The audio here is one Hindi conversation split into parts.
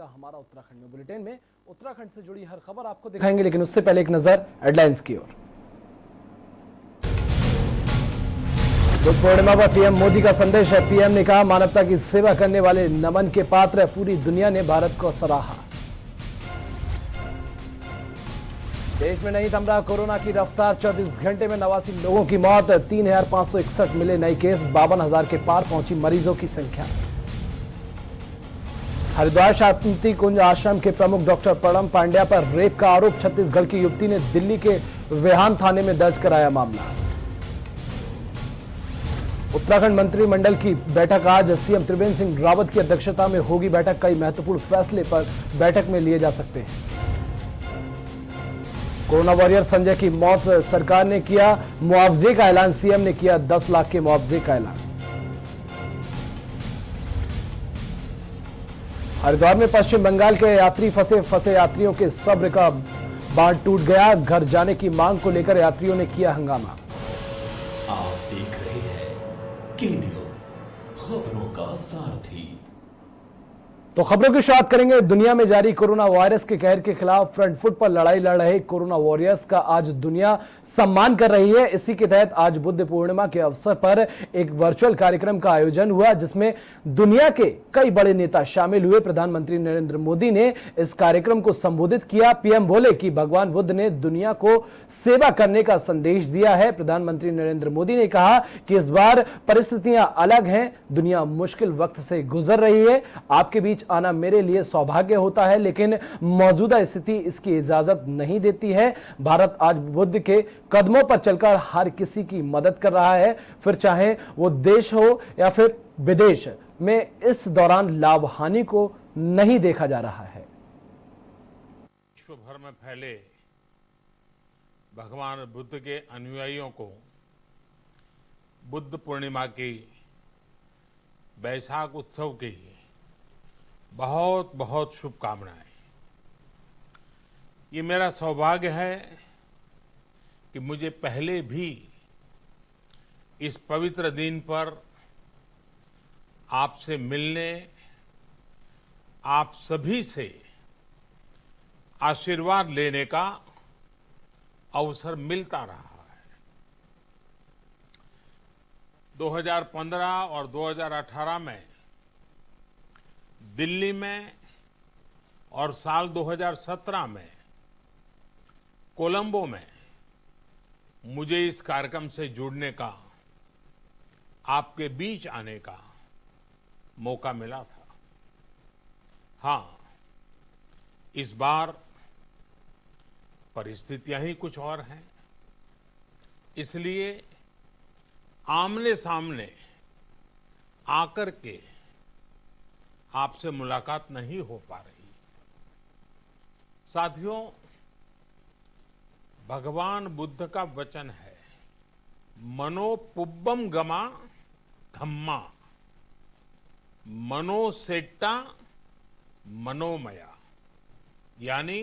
का हमारा उत्तराखंड में। बुलेटिन में उत्तराखंड से जुड़ी हर खबर आपको दिखाएंगे, लेकिन उससे पहले एक नजर हेडलाइंस की ओर। बुद्ध पूर्णिमा पर पीएम मोदी का संदेश है। पीएम ने कहा, मानवता की सेवा करने वाले नमन के पात्र पूरी दुनिया ने भारत को सराहा। देश में नहीं थम रहा कोरोना की रफ्तार, 24 घंटे में 89 लोगों की मौत, 3561 मिले नए केस, 52,000 के पार पहुंची मरीजों की संख्या। हरिद्वार शांति कुंज आश्रम के प्रमुख डॉक्टर प्रणम पांड्या पर रेप का आरोप, छत्तीसगढ़ की युवती ने दिल्ली के वेहान थाने में दर्ज कराया मामला। उत्तराखंड मंत्रिमंडल की बैठक आज, सीएम त्रिवेंद्र सिंह रावत की अध्यक्षता में होगी बैठक। कई महत्वपूर्ण फैसले पर बैठक में लिए जा सकते हैं। कोरोना वॉरियर संजय की मौत, सरकार ने किया मुआवजे का ऐलान, सीएम ने किया 10 लाख के मुआवजे का ऐलान। हरिद्वार में पश्चिम बंगाल के यात्री फंसे यात्रियों के सब्र का बांध टूट गया, घर जाने की मांग को लेकर यात्रियों ने किया हंगामा। आप देख रहे हैं के न्यूज़, खबरों का सारथी। तो खबरों की शुरुआत करेंगे। दुनिया में जारी कोरोना वायरस के कहर के खिलाफ फ्रंट फुट पर लड़ाई लड़ रहे कोरोना वॉरियर्स का आज दुनिया सम्मान कर रही है। इसी के तहत आज बुद्ध पूर्णिमा के अवसर पर एक वर्चुअल कार्यक्रम का आयोजन हुआ, जिसमें दुनिया के कई बड़े नेता शामिल हुए। प्रधानमंत्री नरेंद्र मोदी ने इस कार्यक्रम को संबोधित किया। पीएम बोले कि भगवान बुद्ध ने दुनिया को सेवा करने का संदेश दिया है। प्रधानमंत्री नरेंद्र मोदी ने कहा कि इस बार परिस्थितियां अलग हैं, दुनिया मुश्किल वक्त से गुजर रही है। आपके बीच आना मेरे लिए सौभाग्य होता है, लेकिन मौजूदा स्थिति इसकी इजाजत नहीं देती है। भारत आज बुद्ध के कदमों पर चलकर हर किसी की मदद कर रहा है, फिर चाहे वो देश हो या फिर विदेश में। इस दौरान लाभ हानि को नहीं देखा जा रहा है। विश्व भर में फैले भगवान बुद्ध के अनुयायियों को बुद्ध पूर्णिमा की, बैसाख उत्सव की बहुत बहुत शुभकामनाएं। ये मेरा सौभाग्य है कि मुझे पहले भी इस पवित्र दिन पर आपसे मिलने, आप सभी से आशीर्वाद लेने का अवसर मिलता रहा है। 2015 और 2018 में दिल्ली में और साल 2017 में कोलंबो में मुझे इस कार्यक्रम से जुड़ने का, आपके बीच आने का मौका मिला था। हाँ, इस बार परिस्थितियां ही कुछ और हैं, इसलिए आमने सामने आकर के आपसे मुलाकात नहीं हो पा रही। साथियों, भगवान बुद्ध का वचन है, मनो पुब्बम गमा धम्मा, मनोसेट्टा मनोमया। यानी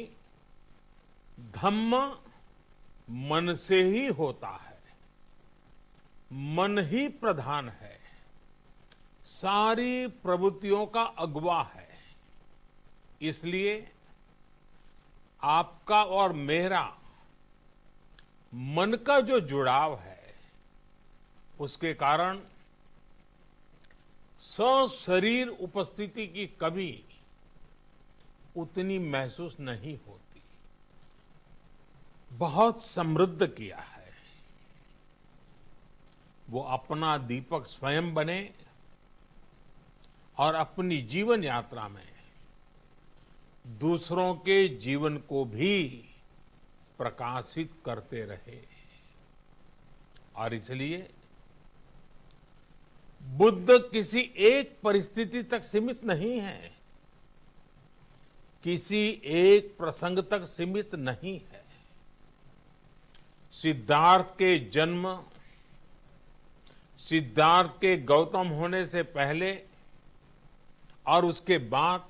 धम्म मन से ही होता है, मन ही प्रधान है, सारी प्रवृत्तियों का अगुवा है। इसलिए आपका और मेरा मन का जो जुड़ाव है, उसके कारण सशरीर उपस्थिति की कभी उतनी महसूस नहीं होती। बहुत समृद्ध किया है। वो अपना दीपक स्वयं बने और अपनी जीवन यात्रा में दूसरों के जीवन को भी प्रकाशित करते रहे। और इसलिए बुद्ध किसी एक परिस्थिति तक सीमित नहीं है, किसी एक प्रसंग तक सीमित नहीं है। सिद्धार्थ के जन्म, सिद्धार्थ के गौतम होने से पहले और उसके बाद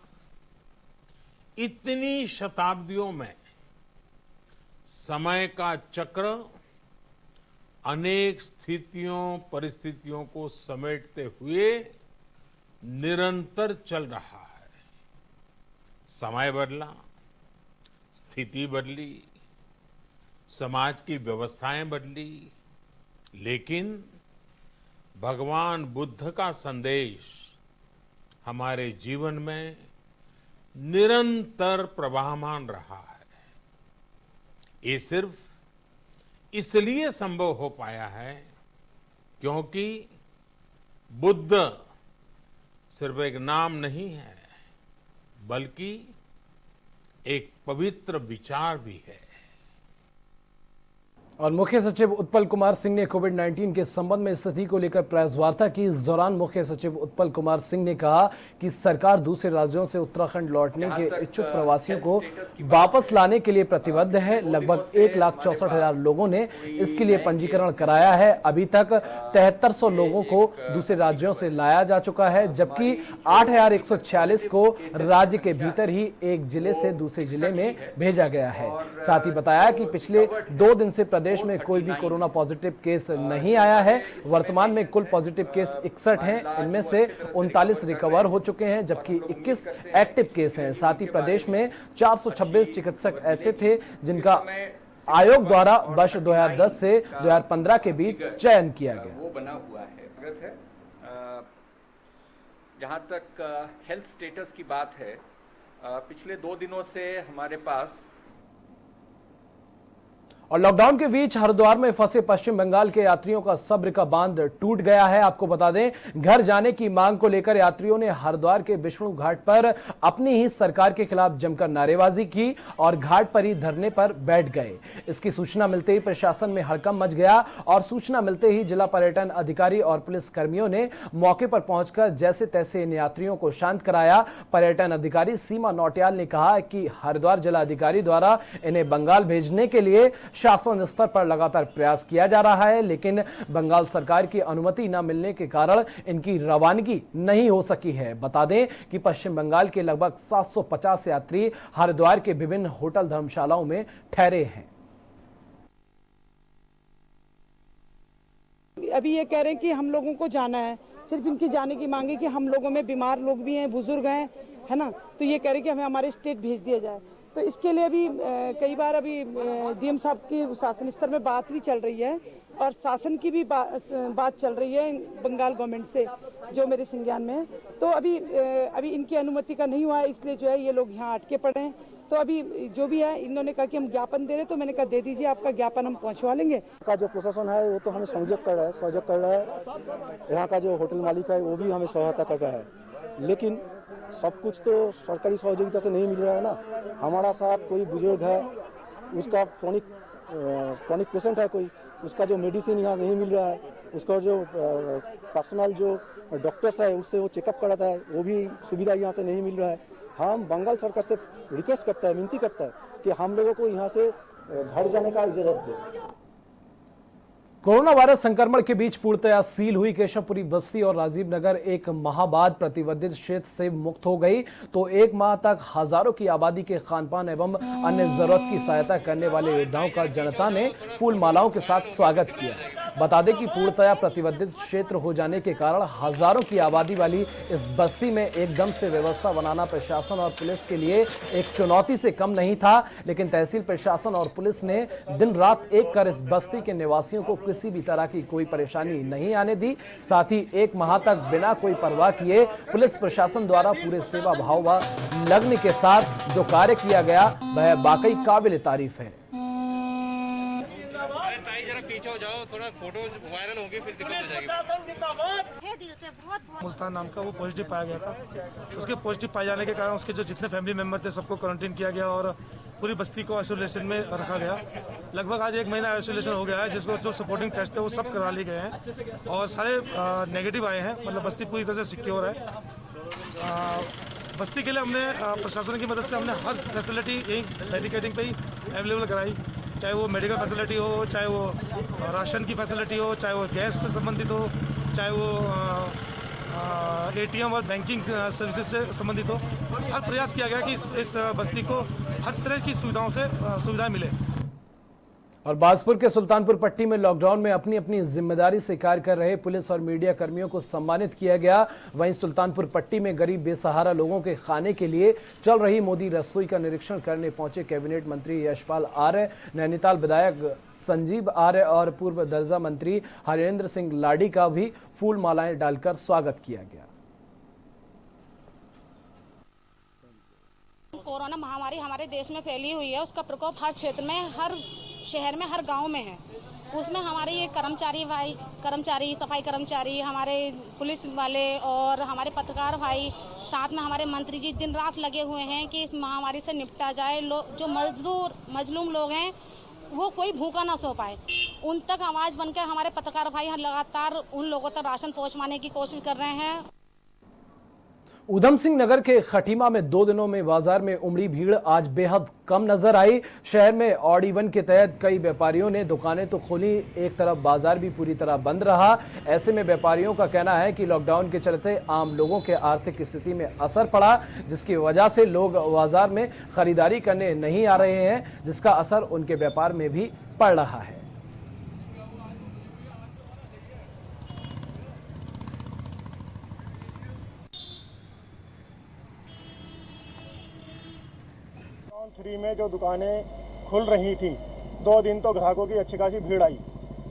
इतनी शताब्दियों में समय का चक्र अनेक स्थितियों, परिस्थितियों को समेटते हुए निरंतर चल रहा है। समय बदला, स्थिति बदली, समाज की व्यवस्थाएं बदली, लेकिन भगवान बुद्ध का संदेश हमारे जीवन में निरंतर प्रवाहमान रहा है। ये सिर्फ इसलिए संभव हो पाया है क्योंकि बुद्ध सिर्फ एक नाम नहीं है, बल्कि एक पवित्र विचार भी है। और मुख्य सचिव उत्पल कुमार सिंह ने कोविड-19 के संबंध में स्थिति को लेकर प्रेस वार्ता की। इस दौरान मुख्य सचिव उत्पल कुमार सिंह ने कहा कि सरकार दूसरे राज्यों से उत्तराखंड लौटने के इच्छुक प्रवासियों को वापस लाने के लिए प्रतिबद्ध है। लगभग 1,64,000 लोगों ने इसके लिए पंजीकरण कराया है। अभी तक 7300 लोगों को दूसरे राज्यों से लाया जा चुका है, जबकि 8,146 को राज्य के भीतर ही एक जिले से दूसरे जिले में भेजा गया है। साथ ही बताया कि पिछले 2 दिन से प्रदेश में कोई भी कोरोना पॉजिटिव केस नहीं आया है। वर्तमान में कुल पॉजिटिव केस 61 हैं, इनमें से 39 रिकवर हो चुके हैं, जबकि 21 एक्टिव केस हैं। साथ ही प्रदेश में 426 चिकित्सक ऐसे थे जिनका आयोग द्वारा वर्ष 2010 से 2015 के बीच चयन किया गया। वो बना हुआ है। जहाँ तक हेल्थ स्टेटस की बात है, पिछले 2 दिनों से हमारे पास और लॉकडाउन के बीच हरिद्वार में फंसे पश्चिम बंगाल के यात्रियों का सब्र का बांध टूट गया है। आपको बता दें, घर जाने की मांग को लेकर यात्रियों ने हरिद्वार के विष्णु घाट पर अपनी ही सरकार के खिलाफ जमकर नारेबाजी की और घाट पर ही धरने पर बैठ गए। इसकी सूचना मिलते ही प्रशासन में हड़कंप मच गया और सूचना मिलते ही जिला पर्यटन अधिकारी और पुलिस कर्मियों ने मौके पर पहुंचकर जैसे तैसे इन यात्रियों को शांत कराया। पर्यटन अधिकारी सीमा नौटियाल ने कहा कि हरिद्वार जिला अधिकारी द्वारा इन्हें बंगाल भेजने के लिए शासन स्तर पर लगातार प्रयास किया जा रहा है, लेकिन बंगाल सरकार की अनुमति न मिलने के कारण इनकी रवानगी नहीं हो सकी है। बता दें कि पश्चिम बंगाल के लगभग 750 यात्री हरिद्वार के विभिन्न होटल धर्मशालाओं में ठहरे हैं। अभी ये कह रहे हैं कि हम लोगों को जाना है, सिर्फ इनकी जाने की मांग है कि हम लोगों में बीमार लोग भी हैं, बुजुर्ग हैं, है ना, तो ये कह रहे हैं कि हमें हमारे स्टेट भेज दिया जाए। तो इसके लिए अभी कई बार अभी डीएम साहब की शासन स्तर में बात भी चल रही है और शासन की भी बात चल रही है बंगाल गवर्नमेंट से, जो मेरे संज्ञान में है। तो अभी इनकी अनुमति का नहीं हुआ है, इसलिए जो है ये लोग यहाँ अटके पड़े हैं। तो अभी जो भी है, इन्होंने कहा कि हम ज्ञापन दे रहे, तो मैंने कहा दे दीजिए, आपका ज्ञापन हम पहुंचवा लेंगे। का जो प्रशासन है वो तो हमें सहयोग कर रहा है। यहाँ का जो होटल मालिक है वो भी हमें सहायता कर रहा है, लेकिन सब कुछ तो सरकारी सहयोगिता से नहीं मिल रहा है ना। हमारा साथ कोई बुजुर्ग है, उसका क्रॉनिक पेशेंट है कोई, उसका जो मेडिसिन यहाँ नहीं मिल रहा है, उसका जो पर्सनल जो डॉक्टर्स है उससे वो चेकअप कराता है, वो भी सुविधा यहाँ से नहीं मिल रहा है। हम बंगाल सरकार से रिक्वेस्ट करता है, विनती करता है कि हम लोगों को यहाँ से घर जाने का इजाजत दे। कोरोना वायरस संक्रमण के बीच पूर्णतया सील हुई केशवपुरी बस्ती और राजीव नगर एक माह बाद प्रतिबंधित क्षेत्र से मुक्त हो गई, तो एक माह तक हजारों की आबादी के खानपान एवं अन्य जरूरत की सहायता करने वाले योद्धाओं का जनता ने फूल मालाओं के साथ स्वागत किया। बता दें कि पूर्णतया प्रतिबंधित क्षेत्र हो जाने के कारण हजारों की आबादी वाली इस बस्ती में एकदम से व्यवस्था बनाना प्रशासन और पुलिस के लिए एक चुनौती से कम नहीं था, लेकिन तहसील प्रशासन और पुलिस ने दिन रात एक कर इस बस्ती के निवासियों को किसी भी तरह की कोई परेशानी नहीं आने दी। साथ ही एक माह तक बिना कोई परवाह किए पुलिस प्रशासन द्वारा पूरे सेवा भाव व लगन के साथ जो कार्य किया गया वह वाकई काबिल तारीफ है। पीछे हो जाओ, थोड़ा फोटो वायरल होगी, फिर दिक्कत हो जाएगी। मुल्तान नाम का वो पॉजिटिव पाया गया था। उसके पॉजिटिव पाए जाने के कारण उसके जो जितने फैमिली मेंबर थे सबको क्वारंटीन किया गया और पूरी बस्ती को आइसोलेशन में रखा गया। लगभग आज 1 महीना आइसोलेशन हो गया है, जिसको जो सपोर्टिंग टेस्ट है वो सब करा लिए गए हैं और सारे नेगेटिव आए हैं। मतलब बस्ती पूरी तरह से सिक्योर है। बस्ती के लिए हमने प्रशासन की मदद से हमने हर फैसिलिटी यही बैरिकेडिंग पे ही अवेलेबल कराई, चाहे वो मेडिकल फैसिलिटी हो, चाहे वो राशन की फैसिलिटी हो, चाहे वो गैस से संबंधित हो, चाहे वो एटीएम और बैंकिंग सर्विसेज से संबंधित हो। हर प्रयास किया गया कि इस बस्ती को हर तरह की सुविधाओं से सुविधाएं मिले। और बाजपुर के सुल्तानपुर पट्टी में लॉकडाउन में अपनी अपनी जिम्मेदारी से कार्य कर रहे पुलिस और मीडिया कर्मियों को सम्मानित किया गया। वहीं सुल्तानपुर पट्टी में गरीब बेसहारा लोगों के खाने के लिए चल रही मोदी रसोई का निरीक्षण करने पहुंचे कैबिनेट मंत्री यशपाल आर्य, नैनीताल विधायक संजीव आर्य और पूर्व दर्जा मंत्री हरेंद्र सिंह लाडी का भी फूल मालाएं डालकर स्वागत किया गया। कोरोना महामारी हमारे देश में फैली हुई है, उसका प्रकोप हर क्षेत्र में, हर शहर में, हर गांव में है। उसमें हमारे ये कर्मचारी, सफाई कर्मचारी, हमारे पुलिस वाले और हमारे पत्रकार भाई, साथ में हमारे मंत्री जी दिन रात लगे हुए हैं कि इस महामारी से निपटा जाए। जो मजलूम लोग हैं वो कोई भूखा ना सो पाए, उन तक आवाज़ बनकर हमारे पत्रकार भाई लगातार उन लोगों तक राशन पहुँचवाने की कोशिश कर रहे हैं। उधम सिंह नगर के खटीमा में 2 दिनों में बाजार में उमड़ी भीड़ आज बेहद कम नजर आई। शहर में ऑड इवन के तहत कई व्यापारियों ने दुकानें तो खोली, एक तरफ बाजार भी पूरी तरह बंद रहा। ऐसे में व्यापारियों का कहना है कि लॉकडाउन के चलते आम लोगों के आर्थिक स्थिति में असर पड़ा, जिसकी वजह से लोग बाजार में खरीदारी करने नहीं आ रहे हैं, जिसका असर उनके व्यापार में भी पड़ रहा है। थ्री में जो दुकानें खुल रही थी 2 दिन तो ग्राहकों की अच्छी खासी भीड़ आई,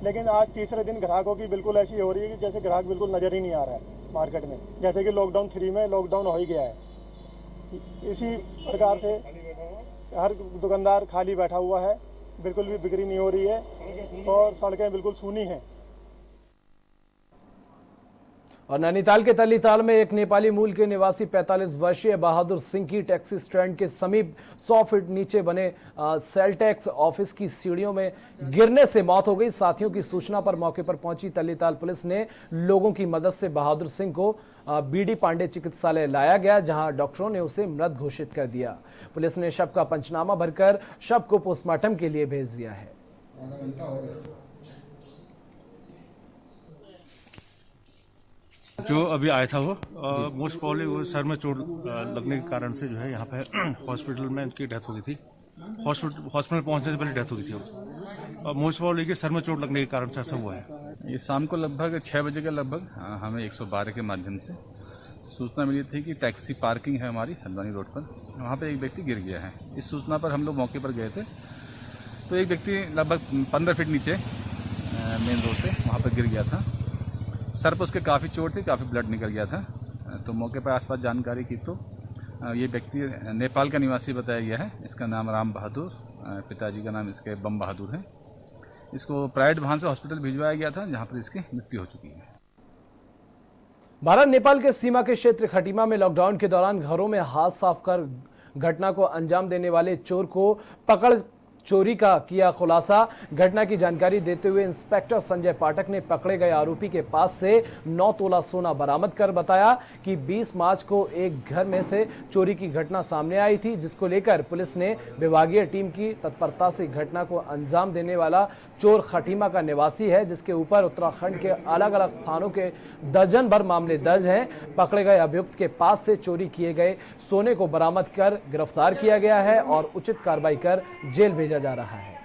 लेकिन आज तीसरे दिन ग्राहकों की बिल्कुल ऐसी हो रही है कि जैसे ग्राहक बिल्कुल नज़र ही नहीं आ रहा है मार्केट में, जैसे कि लॉकडाउन 3 में लॉकडाउन हो ही गया है। इसी प्रकार से हर दुकानदार खाली बैठा हुआ है, बिल्कुल भी बिक्री नहीं हो रही है और सड़कें बिल्कुल सूनी हैं। और नैनीताल के तलीताल में एक नेपाली मूल के निवासी 45 वर्षीय बहादुर सिंह की टैक्सी स्टैंड के समीप 100 फीट नीचे बने सेल टैक्स ऑफिस की सीढ़ियों में गिरने से मौत हो गई। साथियों की सूचना पर मौके पर पहुंची तलीताल पुलिस ने लोगों की मदद से बहादुर सिंह को बीडी पांडे चिकित्सालय लाया गया, जहां डॉक्टरों ने उसे मृत घोषित कर दिया। पुलिस ने शव का पंचनामा भरकर शव को पोस्टमार्टम के लिए भेज दिया है। जो अभी आया था वो मोस्ट प्रॉब्ली वो सर में चोट लगने के कारण से जो है यहाँ पे हॉस्पिटल में उनकी डेथ हो गई थी। हॉस्पिटल पहुंचने से पहले डेथ हो गई थी वो। मोस्ट प्रॉब्ली कि सर में चोट लगने के कारण से ऐसा हुआ है। ये शाम को लगभग 6 बजे के लगभग हमें 112 के माध्यम से सूचना मिली थी कि टैक्सी पार्किंग है हमारी हल्द्वानी रोड पर, वहाँ पे एक व्यक्ति गिर गया है। इस सूचना पर हम लोग मौके पर गए थे, तो एक व्यक्ति लगभग 15 फीट नीचे मेन रोड से वहाँ पर गिर गया था। सर पर उसके काफ़ी चोट थी, काफ़ी ब्लड निकल गया था। तो मौके पर आसपास जानकारी की तो ये व्यक्ति नेपाल का निवासी बताया गया है। इसका नाम राम बहादुर, पिताजी का नाम इसके बम बहादुर है। इसको प्राइवेट वाहन से हॉस्पिटल भिजवाया गया था, जहाँ पर इसकी मृत्यु हो चुकी है। भारत नेपाल के सीमा के क्षेत्र खटीमा में लॉकडाउन के दौरान घरों में हाथ साफ कर घटना को अंजाम देने वाले चोर को पकड़ चोरी का किया खुलासा। घटना की जानकारी देते हुए इंस्पेक्टर संजय पाठक ने पकड़े गए आरोपी के पास से 9 तोला सोना बरामद कर बताया कि 20 मार्च को एक घर में से चोरी की घटना सामने आई थी, जिसको लेकर पुलिस ने विभागीय टीम की तत्परता से घटना को अंजाम देने वाला चोर खटीमा का निवासी है, जिसके ऊपर उत्तराखंड के अलग अलग थानों के दर्जन भर मामले दर्ज हैं। पकड़े गए अभियुक्त के पास से चोरी किए गए सोने को बरामद कर गिरफ्तार किया गया है और उचित कार्रवाई कर जेल भेजा जा रहा है।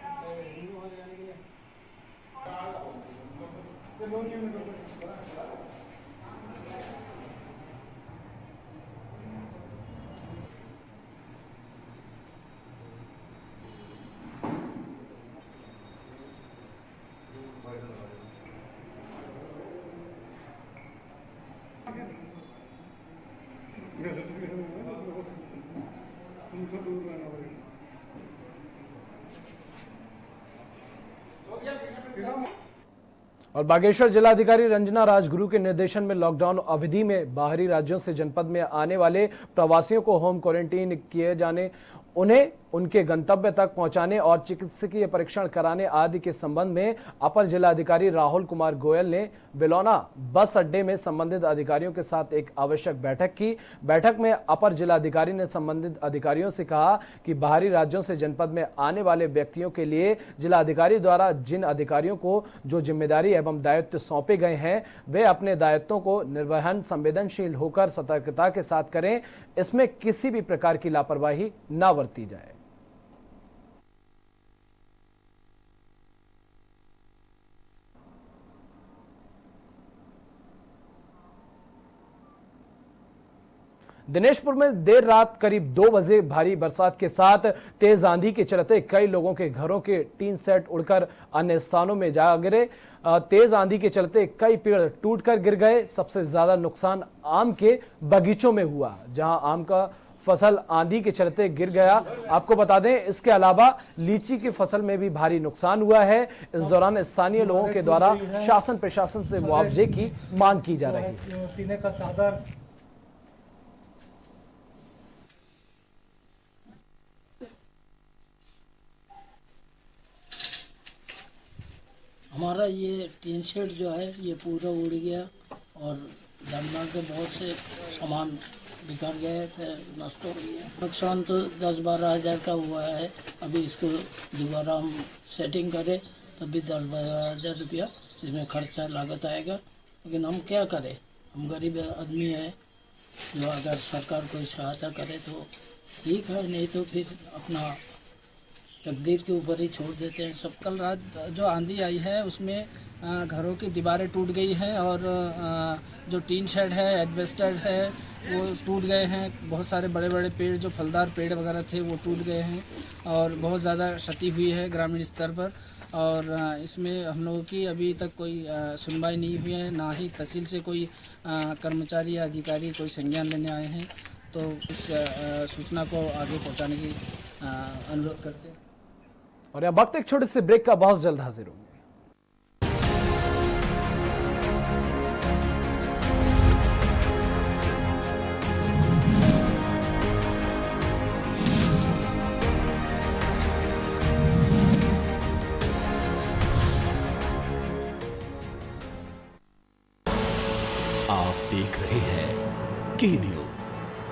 और बागेश्वर जिलाधिकारी रंजना राजगुरु के निर्देशन में लॉकडाउन अवधि में बाहरी राज्यों से जनपद में आने वाले प्रवासियों को होम क्वारंटीन किए जाने, उन्हें उनके गंतव्य तक पहुंचाने और चिकित्सकीय परीक्षण कराने आदि के संबंध में अपर जिलाधिकारी राहुल कुमार गोयल ने बिलौना बस अड्डे में संबंधित अधिकारियों के साथ एक आवश्यक बैठक की। बैठक में अपर जिलाधिकारी ने संबंधित अधिकारियों से कहा कि बाहरी राज्यों से जनपद में आने वाले व्यक्तियों के लिए जिलाधिकारी द्वारा जिन अधिकारियों को जो जिम्मेदारी एवं दायित्व सौंपे गए हैं, वे अपने दायित्वों को निर्वहन संवेदनशील होकर सतर्कता के साथ करें। इसमें किसी भी प्रकार की लापरवाही न बरती जाए। दिनेशपुर में देर रात करीब 2 बजे भारी बरसात के साथ तेज आंधी के चलते कई लोगों के घरों के टीन सेट उड़कर अन्य स्थानों में जा गिरे। तेज आंधी के चलते कई पेड़ टूटकर गिर गए। सबसे ज्यादा नुकसान आम के बगीचों में हुआ, जहां आम का फसल आंधी के चलते गिर गया। आपको बता दें, इसके अलावा लीची की फसल में भी भारी नुकसान हुआ है। इस दौरान स्थानीय लोगों के द्वारा शासन प्रशासन से मुआवजे की मांग की जा रही है। टीने का चादर, हमारा ये टीन शेड जो है ये पूरा उड़ गया और जानवर के बहुत से सामान बिखर गए, नष्ट हो गया। नुकसान तो 10-12 हज़ार का हुआ है। अभी इसको दोबारा हम सेटिंग करें तभी 10-12 हज़ार रुपया इसमें खर्चा लागत आएगा। लेकिन हम क्या करें, हम गरीब आदमी हैं, जो अगर सरकार कोई सहायता करे तो ठीक है, नहीं तो फिर अपना तकदीर के ऊपर ही छोड़ देते हैं सब। कल रात जो आंधी आई है उसमें घरों की दीवारें टूट गई हैं और जो टीन शेड है, एडवेस्टर है, वो टूट गए हैं। बहुत सारे बड़े बड़े पेड़ जो फलदार पेड़ वगैरह थे वो टूट गए हैं और बहुत ज़्यादा क्षति हुई है ग्रामीण स्तर पर। और इसमें हम लोगों की अभी तक कोई सुनवाई नहीं हुई है, ना ही तहसील से कोई कर्मचारी या अधिकारी कोई संज्ञान लेने आए हैं। तो इस सूचना को आगे पहुंचाने की अनुरोध करते हैं। और यह वक्त एक छोटे से ब्रेक का, बहुत जल्द हाजिर होंगे। आप देख रहे हैं के न्यूज,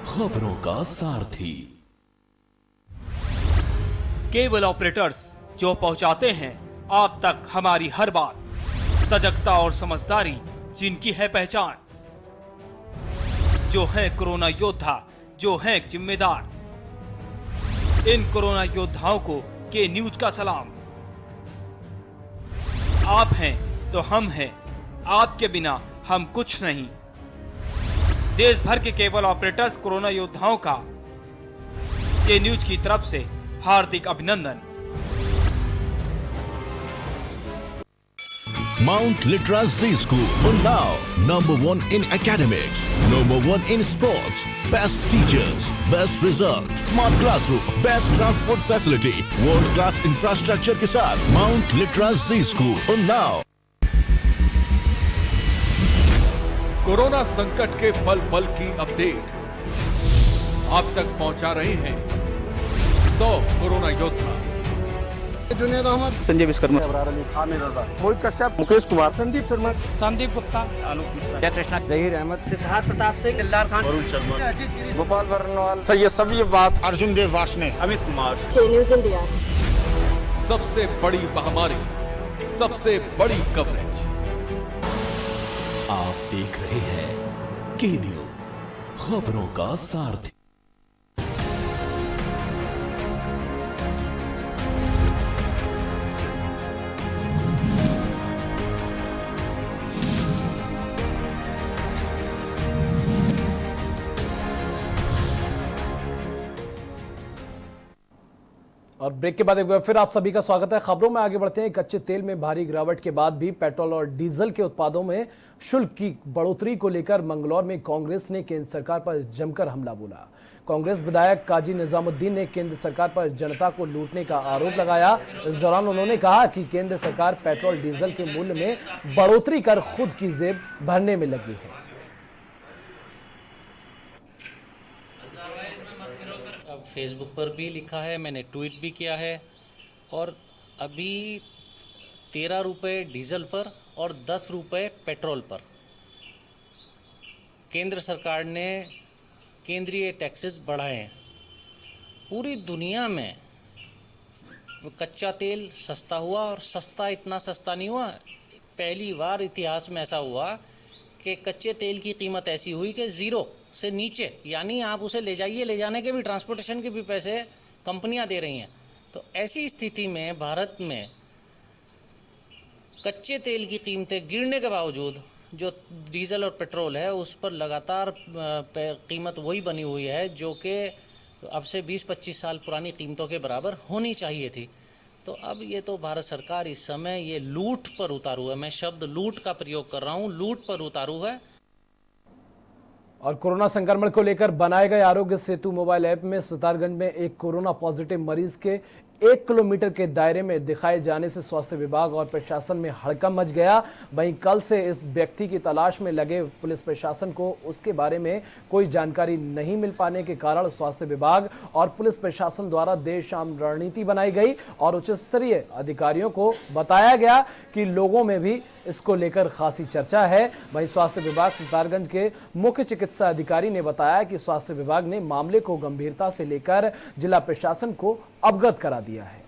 खबरों का सारथी। केबल ऑपरेटर्स जो पहुंचाते हैं आप तक हमारी हर बात, सजगता और समझदारी जिनकी है पहचान, जो है कोरोना योद्धा, जो है जिम्मेदार। इन कोरोना योद्धाओं को के न्यूज का सलाम। आप हैं तो हम हैं, आपके बिना हम कुछ नहीं। देश भर के केबल ऑपरेटर्स कोरोना योद्धाओं का के न्यूज की तरफ से हार्दिक अभिनंदन। Mount Litra Z School, Unnao, #1 in academics, #1 in sports, best teachers, best result, smart classroom, best transport facility, world class infrastructure के साथ Mount Litra Z School, Unnao। Corona संकट के पल पल की अपडेट आप तक पहुंचा रहे हैं 100 कोरोना योद्धा। जुनेद अहमद, संजय विश्वकर्मा, आमिर रजा, मोहित कश्यप, मुकेश कुमार, संदीप शर्मा, संदीप गुप्ता, आलोक मिश्रा, कृष्णा, जहीर अहमद, सिद्धार्थ प्रताप सिंह, दिलदार खान, वरुण शर्मा, गोपाल वर्णवाल, सैयद सभी अब्बास, अर्जुन देव वार्ष्णे, अमित कुमार। न्यूज़ इंडिया, सबसे बड़ी महामारी, सबसे बड़ी कवरेज। आप देख रहे हैं के न्यूज, खबरों का सारथी। और ब्रेक के बाद एक बार फिर आप सभी का स्वागत है। खबरों में आगे बढ़ते हैं। कच्चे तेल में भारी गिरावट के बाद भी पेट्रोल और डीजल के उत्पादों में शुल्क की बढ़ोतरी को लेकर मंगलौर में कांग्रेस ने केंद्र सरकार पर जमकर हमला बोला। कांग्रेस विधायक काजी निजामुद्दीन ने केंद्र सरकार पर जनता को लूटने का आरोप लगाया। इस दौरान उन्होंने कहा कि केंद्र सरकार पेट्रोल डीजल के मूल्य में बढ़ोतरी कर खुद की जेब भरने में लगी है। फेसबुक पर भी लिखा है, मैंने ट्वीट भी किया है। और अभी 13 रुपये डीजल पर और 10 रुपये पेट्रोल पर केंद्र सरकार ने केंद्रीय टैक्सेस बढ़ाए हैं। पूरी दुनिया में कच्चा तेल सस्ता हुआ और सस्ता इतना सस्ता नहीं हुआ। पहली बार इतिहास में ऐसा हुआ कि कच्चे तेल की कीमत ऐसी हुई कि ज़ीरो से नीचे, यानी आप उसे ले जाइए, ले जाने के भी, ट्रांसपोर्टेशन के भी पैसे कंपनियां दे रही हैं। तो ऐसी स्थिति में भारत में कच्चे तेल की कीमतें गिरने के बावजूद जो डीजल और पेट्रोल है उस पर लगातार कीमत वही बनी हुई है जो कि अब से 20-25 साल पुरानी कीमतों के बराबर होनी चाहिए थी। तो अब ये तो भारत सरकार इस समय ये लूट पर उतारू है, मैं शब्द लूट का प्रयोग कर रहा हूँ, लूट पर उतारू है। और कोरोना संक्रमण को लेकर बनाए गए आरोग्य सेतु मोबाइल ऐप में सितारगंज में एक कोरोना पॉजिटिव मरीज के 1 किलोमीटर के दायरे में दिखाए जाने से स्वास्थ्य विभाग और प्रशासन में हड़कंप मच गया। वहीं कल से इस व्यक्ति की तलाश में लगे पुलिस प्रशासन को उसके बारे में कोई जानकारी नहीं मिल पाने के कारण स्वास्थ्य विभाग और पुलिस प्रशासन द्वारा देर शाम रणनीति बनाई गई और उच्च स्तरीय अधिकारियों को बताया गया कि लोगों में भी इसको लेकर खासी चर्चा है। वहीं स्वास्थ्य विभाग सितारगंज के मुख्य चिकित्सा अधिकारी ने बताया कि स्वास्थ्य विभाग ने मामले को गंभीरता से लेकर जिला प्रशासन को अवगत करा दिया है।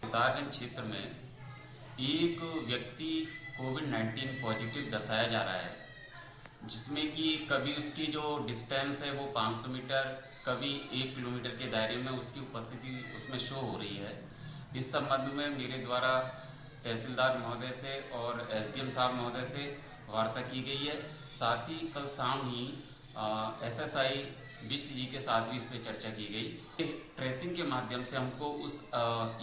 सितारगंज क्षेत्र में एक व्यक्ति कोविड-19 पॉजिटिव दर्शाया जा रहा है, जिसमें कि कभी उसकी जो डिस्टेंस है वो 500 मीटर, कभी 1 किलोमीटर के दायरे में उसकी उपस्थिति उसमें शो हो रही है। इस संबंध में मेरे द्वारा तहसीलदार महोदय से और एसडीएम साहब महोदय से वार्ता की गई है। साथ ही कल शाम ही एसएसआई बिष्ट जी के साथ भी इस पर चर्चा की गई। ट्रेसिंग के माध्यम से हमको उस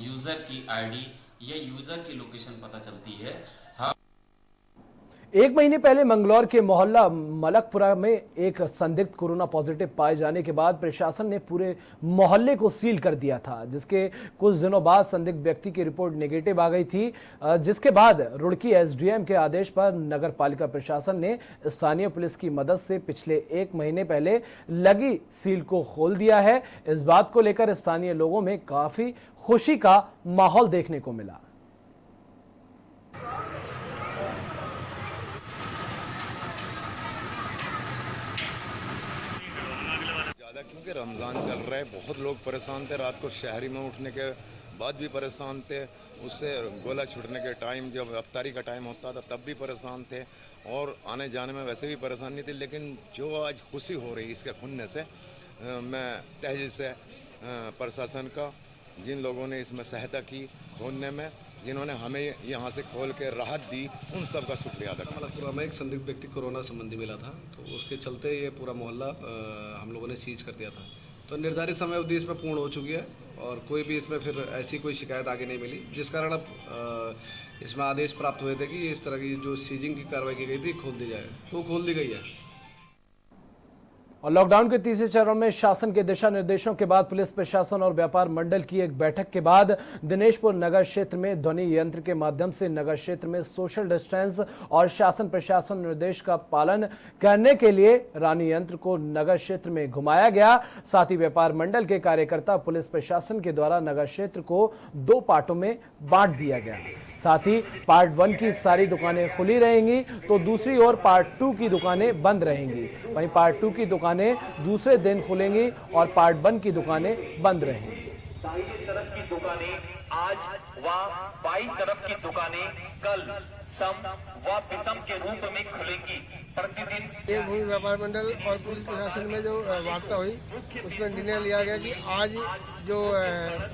यूज़र की आईडी या यूज़र की लोकेशन पता चलती है। एक महीने पहले मंगलौर के मोहल्ला मलकपुरा में एक संदिग्ध कोरोना पॉजिटिव पाए जाने के बाद प्रशासन ने पूरे मोहल्ले को सील कर दिया था, जिसके कुछ दिनों बाद संदिग्ध व्यक्ति की रिपोर्ट नेगेटिव आ गई थी, जिसके बाद रुड़की एसडीएम के आदेश पर नगर पालिका प्रशासन ने स्थानीय पुलिस की मदद से पिछले 1 महीने पहले लगी सील को खोल दिया है। इस बात को लेकर स्थानीय लोगों में काफी खुशी का माहौल देखने को मिला। क्योंकि रमज़ान चल रहा है, बहुत लोग परेशान थे। रात को शहरी में उठने के बाद भी परेशान थे, उससे गोला छूटने के टाइम जब अफ्तारी का टाइम होता था तब भी परेशान थे, और आने जाने में वैसे भी परेशानी थी। लेकिन जो आज खुशी हो रही इसके खुलने से, मैं तहे से प्रशासन का, जिन लोगों ने इसमें सहायता की खोलने में, जिन्होंने हमें यहाँ से खोल के राहत दी, उन सब का शुक्रिया अदा करना। मलकपुरा में एक संदिग्ध व्यक्ति कोरोना संबंधी मिला था, तो उसके चलते ये पूरा मोहल्ला हम लोगों ने सीज कर दिया था। तो निर्धारित समय अवधि इसमें पूर्ण हो चुकी है और कोई भी इसमें फिर ऐसी कोई शिकायत आगे नहीं मिली, जिस कारण अब इसमें आदेश प्राप्त हुए थे कि इस तरह की जो सीजिंग की कार्रवाई की गई थी खोल दी जाए, तो खोल दी गई है। और लॉकडाउन के तीसरे चरण में शासन के दिशा निर्देशों के बाद पुलिस प्रशासन और व्यापार मंडल की एक बैठक के बाद दिनेशपुर नगर क्षेत्र में ध्वनि यंत्र के माध्यम से नगर क्षेत्र में सोशल डिस्टेंस और शासन प्रशासन निर्देश का पालन करने के लिए रानी यंत्र को नगर क्षेत्र में घुमाया गया। साथ ही व्यापार मंडल के कार्यकर्ता पुलिस प्रशासन के द्वारा नगर क्षेत्र को 2 पार्टों में बांट दिया गया। साथ ही पार्ट 1 की सारी दुकानें खुली रहेंगी, तो दूसरी ओर पार्ट 2 की दुकानें बंद रहेंगी। वहीं पार्ट 2 की दुकानें दूसरे दिन खुलेंगी और पार्ट 1 की दुकानें बंद रहेंगी। दाहिनी तरफ की दुकानें आज व बाईं तरफ की दुकानें कल सम व विषम के रूप में खुलेंगी। प्रतिदिन ये भूमि व्यापार मंडल और पुलिस प्रशासन में जो वार्ता हुई, उसमें निर्णय लिया गया कि आज जो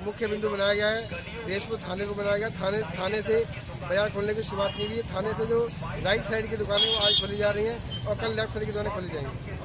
मुख्य बिंदु बनाया गया है, दिनेशपुर थाने को बनाया गया। थाने से बाजार खोलने की शुरुआत की गई। थाने से जो राइट साइड की दुकानें वो आज खोली जा रही हैं और कल लेफ्ट साइड की दुकानें खोली जाएंगी।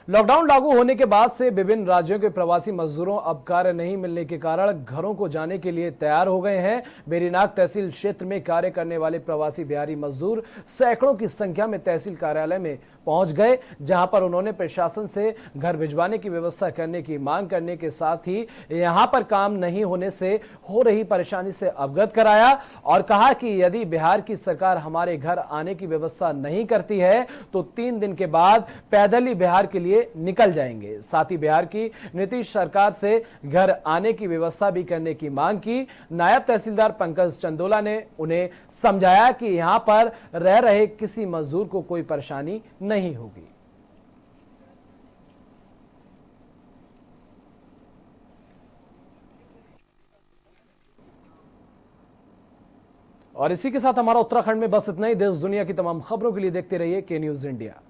लॉकडाउन लागू होने के बाद से विभिन्न राज्यों के प्रवासी मजदूरों अब कार्य नहीं मिलने के कारण घरों को जाने के लिए तैयार हो गए हैं। बेरीनाग तहसील क्षेत्र में कार्य करने वाले प्रवासी बिहारी मजदूर सैकड़ों की संख्या में तहसील कार्यालय में पहुंच गए, जहां पर उन्होंने प्रशासन से घर भिजवाने की व्यवस्था करने की मांग करने के साथ ही यहां पर काम नहीं होने से हो रही परेशानी से अवगत कराया और कहा कि यदि बिहार की सरकार हमारे घर आने की व्यवस्था नहीं करती है तो 3 दिन के बाद पैदल ही बिहार के लिए निकल जाएंगे। साथ ही बिहार की नीतीश सरकार से घर आने की व्यवस्था भी करने की मांग की। नायब तहसीलदार पंकज चंदोला ने उन्हें समझाया कि यहां पर रह रहे किसी मजदूर को कोई परेशानी नहीं होगी। और इसी के साथ हमारा उत्तराखंड में बस इतना ही। देश दुनिया की तमाम खबरों के लिए देखते रहिए के न्यूज़ इंडिया।